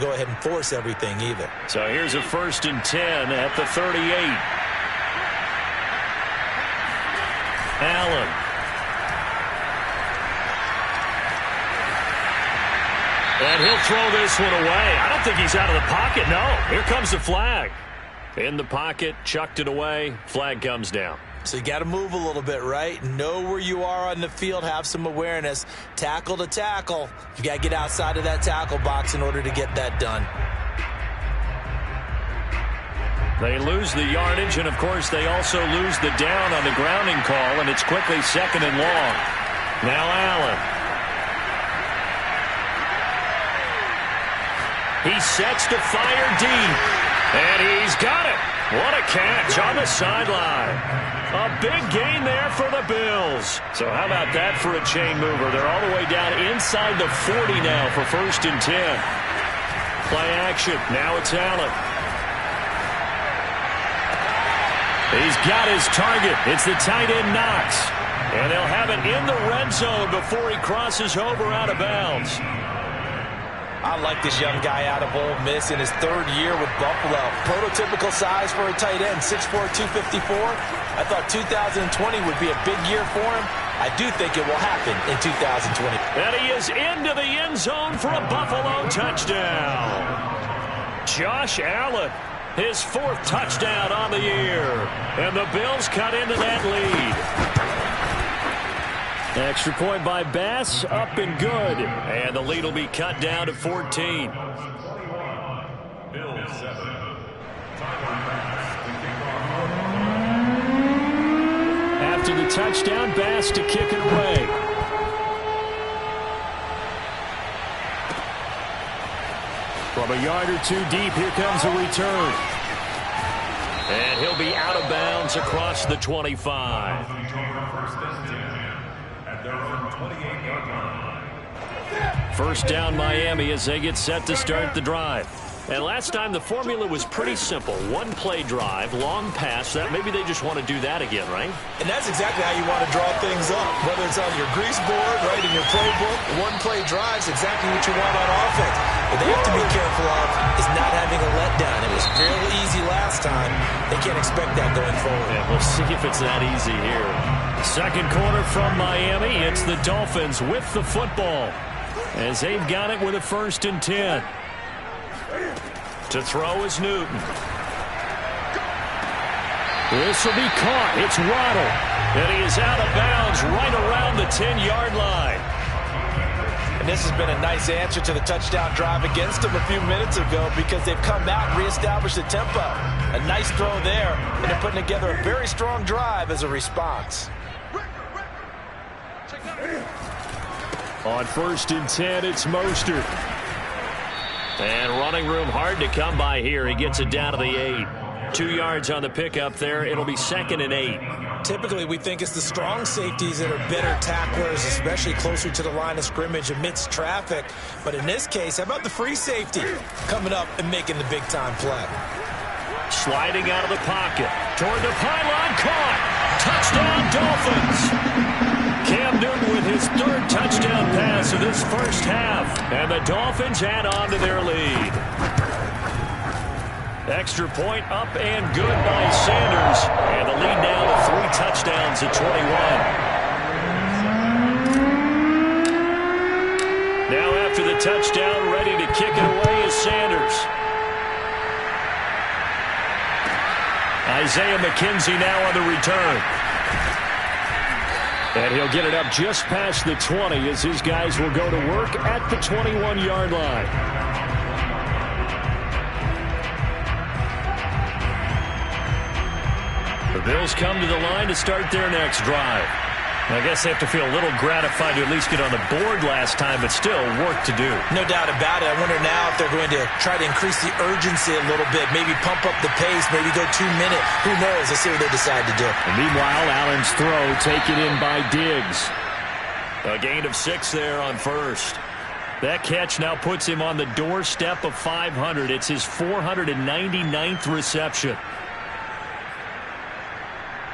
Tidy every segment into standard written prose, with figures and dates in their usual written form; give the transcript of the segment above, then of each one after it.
go ahead and force everything either. So here's a 1st and 10 at the 38. Allen. And he'll throw this one away. I don't think he's out of the pocket. No, here comes the flag. In the pocket, chucked it away. Flag comes down. So you got to move a little bit, right? Know where you are on the field. Have some awareness. Tackle to tackle. You got to get outside of that tackle box in order to get that done. They lose the yardage, and, of course, they also lose the down on the grounding call, and it's quickly 2nd and long. Now Allen. He sets to fire deep, and he's got it. What a catch on the sideline. A big gain there for the Bills. So how about that for a chain mover? They're all the way down inside the 40 now for 1st and 10. Play action. Now it's Allen. He's got his target. It's the tight end Knox. And they'll have it in the red zone before he crosses over out of bounds. I like this young guy out of Ole Miss in his 3rd year with Buffalo. Prototypical size for a tight end, 6'4", 254. I thought 2020 would be a big year for him. I do think it will happen in 2020. And he is into the end zone for a Buffalo touchdown. Josh Allen, his 4th touchdown on the year. And the Bills cut into that lead. Extra point by Bass, up and good. And the lead will be cut down to 14. After the touchdown, Bass to kick it away. From a yard or 2 deep, here comes a return. And he'll be out of bounds across the 25. First down Miami as they get set to start the drive. And last time the formula was pretty simple. 1-play drive, long pass. That maybe they just want to do that again, right? And that's exactly how you want to draw things up. Whether it's on your grease board, right, in your playbook, 1-play drive's exactly what you want on offense. What they have to be careful of is not having a letdown. It was real easy last time. They can't expect that going forward. Yeah, we'll see if it's that easy here. Second quarter from Miami. It's the Dolphins with the football, as they've got it with a 1st and 10. To throw is Newton. This will be caught. It's Waddle. And he is out of bounds right around the 10-yard line. And this has been a nice answer to the touchdown drive against them a few minutes ago, because they've come out and reestablished the tempo. A nice throw there, and they're putting together a very strong drive as a response. On 1st and 10, it's Mostert. And running room hard to come by here. He gets it down to the 8. 2 yards on the pickup there. It'll be 2nd and 8. Typically, we think it's the strong safeties that are better tacklers, especially closer to the line of scrimmage amidst traffic. But in this case, how about the free safety coming up and making the big-time play? Sliding out of the pocket. Toward the pylon. Caught. Touchdown, Dolphins. Cam Newton with his 3rd touchdown pass of this first half. And the Dolphins add on to their lead. Extra point up and good by Sanders. And the lead now to 3 touchdowns at 21. Now after the touchdown, ready to kick it away is Sanders. Isaiah McKenzie now on the return. And he'll get it up just past the 20 as his guys will go to work at the 21-yard line. The Bills come to the line to start their next drive. I guess they have to feel a little gratified to at least get on the board last time, but still work to do. No doubt about it. I wonder now if they're going to try to increase the urgency a little bit, maybe pump up the pace, maybe go 2 minutes. Who knows? Let's see what they decide to do. And meanwhile, Allen's throw taken in by Diggs. A gain of 6 there on 1st. That catch now puts him on the doorstep of 500. It's his 499th reception.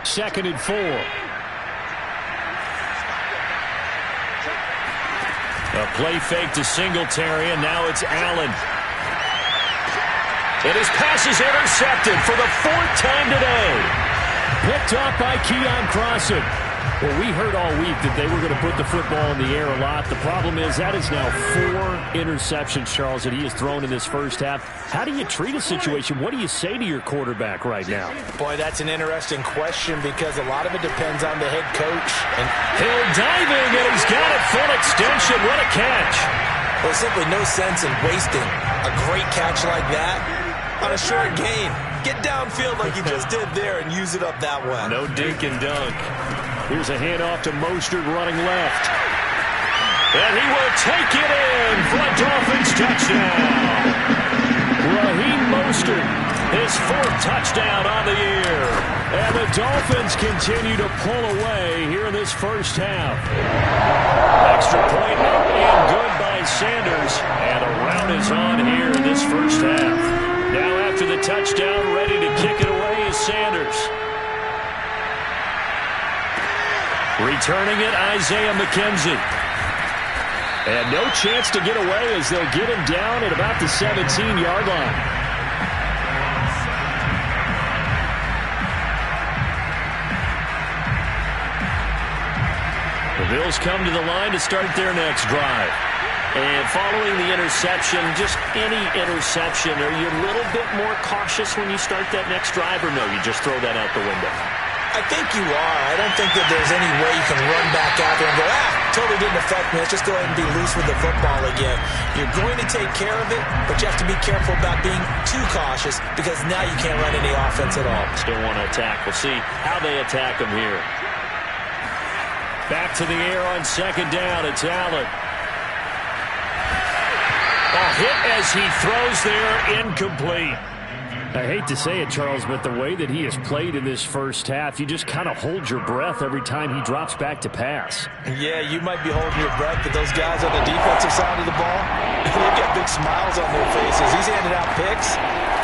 2nd and 4. A play fake to Singletary, and now it's Allen. And his pass is intercepted for the 4th time today. Picked off by Keon Crossett. Well, we heard all week that they were going to put the football in the air a lot. The problem is that is now 4 interceptions, Charles, that he has thrown in this first half. How do you treat a situation? What do you say to your quarterback right now? Boy, that's an interesting question because a lot of it depends on the head coach. And Hill diving, and he's got it full extension. What a catch. there's simply no sense in wasting a great catch like that on a short gain. Get downfield like you just did there and use it up that way. No dink and dunk. Here's a handoff to Mostert running left. And he will take it in for a Dolphins touchdown. Raheem Mostert, his 4th touchdown on the year. And the Dolphins continue to pull away here in this first half. Extra point up and good by Sanders. And a rout is on here in this first half. Now after the touchdown, ready to kick it away is Sanders. Returning it, Isaiah McKenzie. And no chance to get away as they'll get him down at about the 17-yard line. The Bills come to the line to start their next drive. And following the interception, just any interception, are you a little bit more cautious when you start that next drive, or no, you just throw that out the window? I think you are. I don't think that there's any way you can run back out there and go, totally didn't affect me. Let's just go ahead and be loose with the football again. You're going to take care of it, but you have to be careful about being too cautious because now you can't run any offense at all. Still want to attack. We'll see how they attack him here. Back to the air on 2nd down. It's Allen. A hit as he throws there, incomplete. I hate to say it, Charles, but the way that he has played in this first half, you just kind of hold your breath every time he drops back to pass. Yeah, you might be holding your breath, but those guys on the defensive side of the ball, they've got big smiles on their faces. He's handing out picks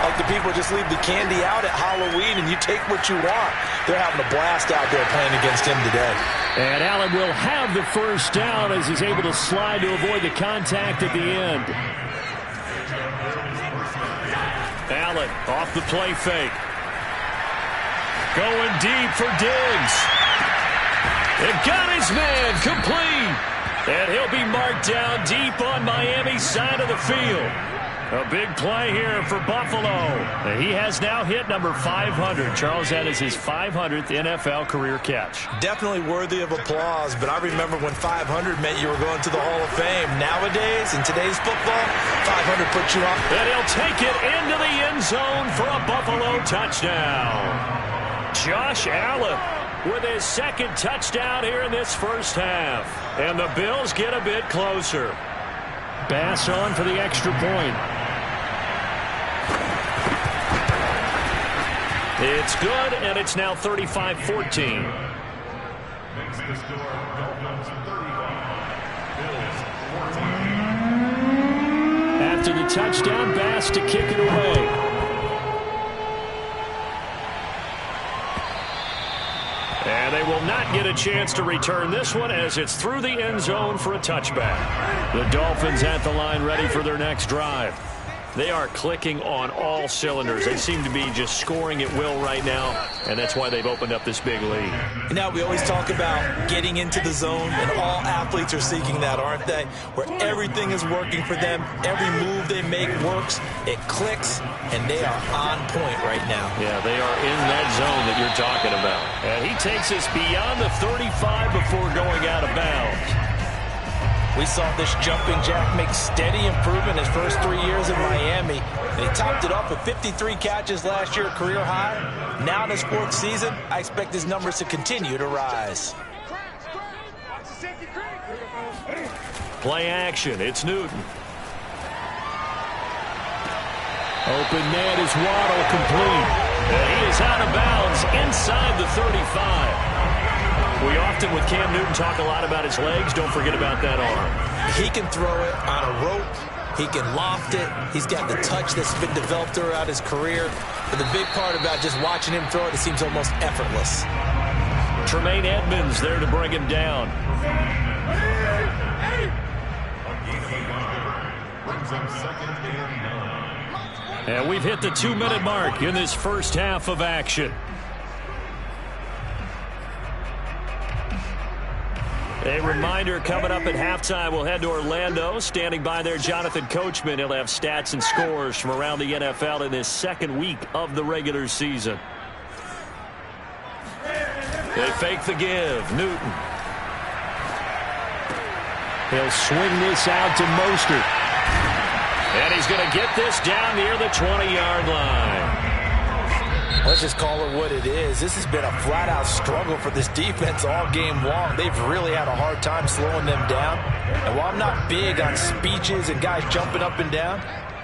like the people just leave the candy out at Halloween and you take what you want. They're having a blast out there playing against him today. And Allen will have the first down as he's able to slide to avoid the contact at the end. Allen off the play fake. Going deep for Diggs. It got his man complete. And he'll be marked down deep on Miami's side of the field. A big play here for Buffalo. He has now hit number 500. Charles, that is his 500th NFL career catch. Definitely worthy of applause, but I remember when 500 meant you were going to the Hall of Fame. Nowadays, in today's football, 500 puts you on. And he'll take it into the end zone for a Buffalo touchdown. Josh Allen with his 2nd touchdown here in this first half. And the Bills get a bit closer. Bass on for the extra point. It's good, and it's now 35-14. After the touchdown, Bass to kick it away. And they will not get a chance to return this one as it's through the end zone for a touchback. The Dolphins at the line ready for their next drive. They are clicking on all cylinders. They seem to be just scoring at will right now, and that's why they've opened up this big lead. Now, we always talk about getting into the zone, and all athletes are seeking that, aren't they? Where everything is working for them, every move they make works, it clicks, and they are on point right now. Yeah, they are in that zone that you're talking about. And he takes us beyond the 35 before going out of bounds. We saw this jumping jack make steady improvement his first 3 years in Miami, and he topped it off with 53 catches last year, career high. Now in his 4th season, I expect his numbers to continue to rise. Play action. It's Newton. Open man is Waddle, complete. And he is out of bounds inside the 35. We often, with Cam Newton, talk a lot about his legs. Don't forget about that arm. He can throw it on a rope. He can loft it. He's got the touch that's been developed throughout his career. But the big part about just watching him throw it, it seems almost effortless. Tremaine Edmonds there to bring him down. And we've hit the 2-minute mark in this first half of action. A reminder, coming up at halftime, we'll head to Orlando. Standing by there, Jonathan Coachman. He'll have stats and scores from around the NFL in this second week of the regular season. They fake the give. Newton. He'll swing this out to Mostert. And he's going to get this down near the 20-yard line. Let's just call it what it is. This has been a flat-out struggle for this defense all game long. They've really had a hard time slowing them down. And while I'm not big on speeches and guys jumping up and down,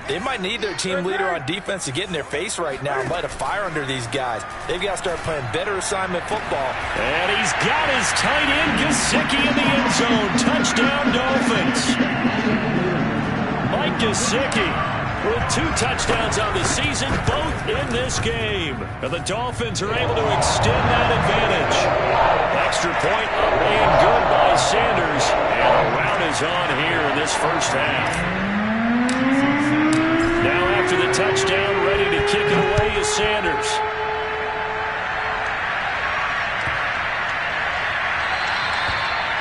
they might need their team leader on defense to get in their face right now and light a fire under these guys. They've got to start playing better assignment football. And he's got his tight end, Gesicki, in the end zone. Touchdown, Dolphins. Mike Gesicki with 2 touchdowns on the season, both in this game. And the Dolphins are able to extend that advantage. Extra point up and good by Sanders. And a rout is on here in this first half. Now after the touchdown, ready to kick it away is Sanders.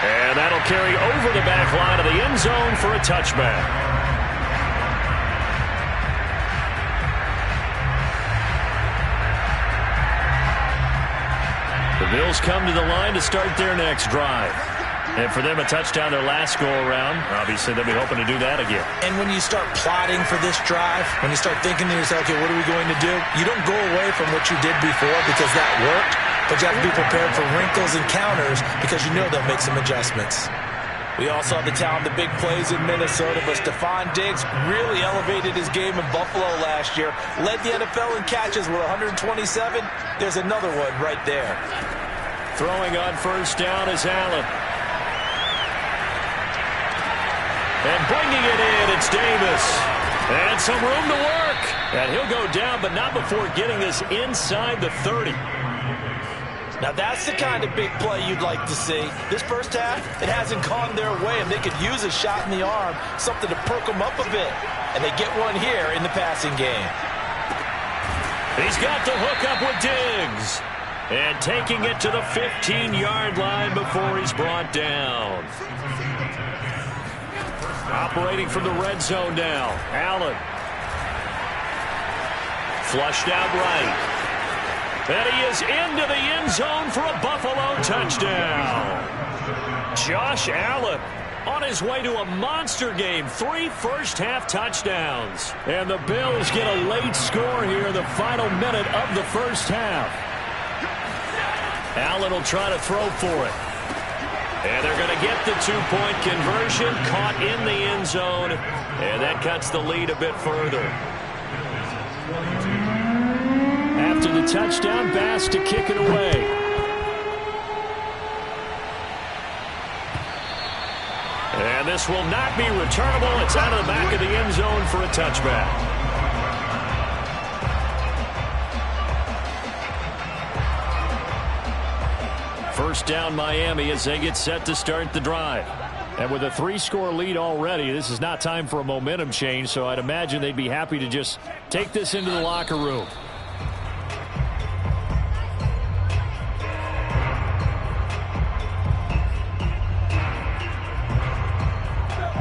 And that'll carry over the back line of the end zone for a touchback. The Bills come to the line to start their next drive. And for them, a touchdown their last go-around. Obviously, they'll be hoping to do that again. And when you start plotting for this drive, when you start thinking to yourself, okay, what are we going to do? You don't go away from what you did before because that worked, but you have to be prepared for wrinkles and counters because you know they'll make some adjustments. We also have the talent, the big plays in Minnesota, but Stephon Diggs really elevated his game in Buffalo last year. Led the NFL in catches with 127. There's another one right there. Throwing on first down is Allen. And bringing it in, it's Davis. And some room to work. And he'll go down, but not before getting this inside the 30. Now that's the kind of big play you'd like to see. This first half, it hasn't gone their way, and they could use a shot in the arm, something to perk them up a bit. And they get one here in the passing game. He's got the hook up with Diggs. And taking it to the 15-yard line before he's brought down. Operating from the red zone now. Allen. Flushed out right. And he is into the end zone for a Buffalo touchdown. Josh Allen on his way to a monster game. 3 first-half touchdowns. And the Bills get a late score here in the final minute of the first half. Allen will try to throw for it. And they're going to get the 2-point conversion. Caught in the end zone. And that cuts the lead a bit further. After the touchdown, Bass to kick it away. And this will not be returnable. It's out of the back of the end zone for a touchback. First down Miami as they get set to start the drive. And with a 3-score lead already, this is not time for a momentum change, so I'd imagine they'd be happy to just take this into the locker room.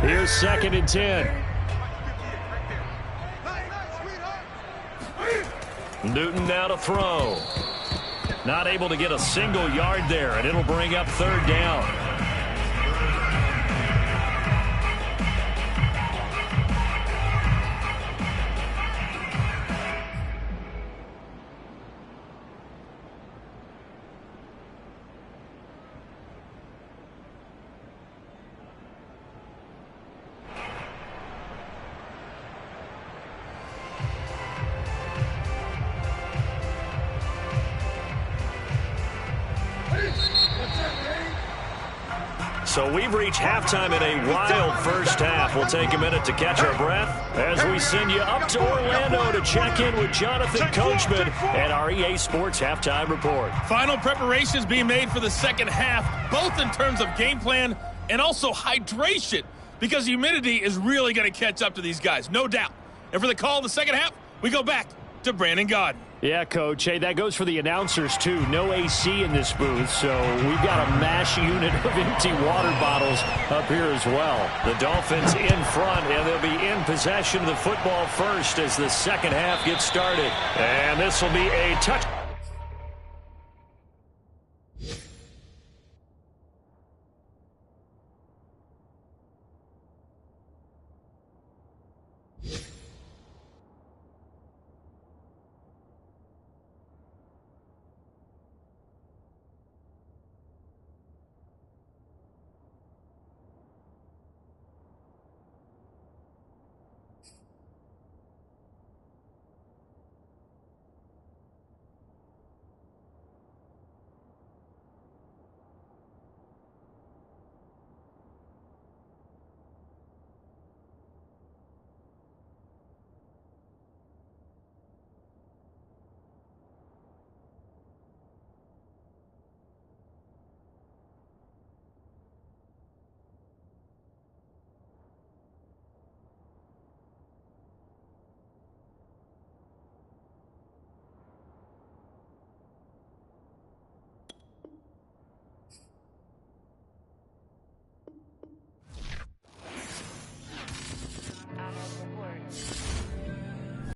Here's 2nd and 10. Newton now to throw. Not able to get a single yard there, and it'll bring up 3rd down. So we've reached halftime in a wild first half. We'll take a minute to catch our breath as we send you up to Orlando to check in with Jonathan Coachman and our EA Sports Halftime Report. Final preparations being made for the second half, both in terms of game plan and also hydration, because humidity is really going to catch up to these guys, no doubt. And for the call of the second half, We go back to Brandon Gaudin. Yeah, Coach. Hey, that goes for the announcers, too. No AC in this booth, so we've got a mash unit of empty water bottles up here as well. The Dolphins in front, and they'll be in possession of the football first as the second half gets started. And this will be a touch.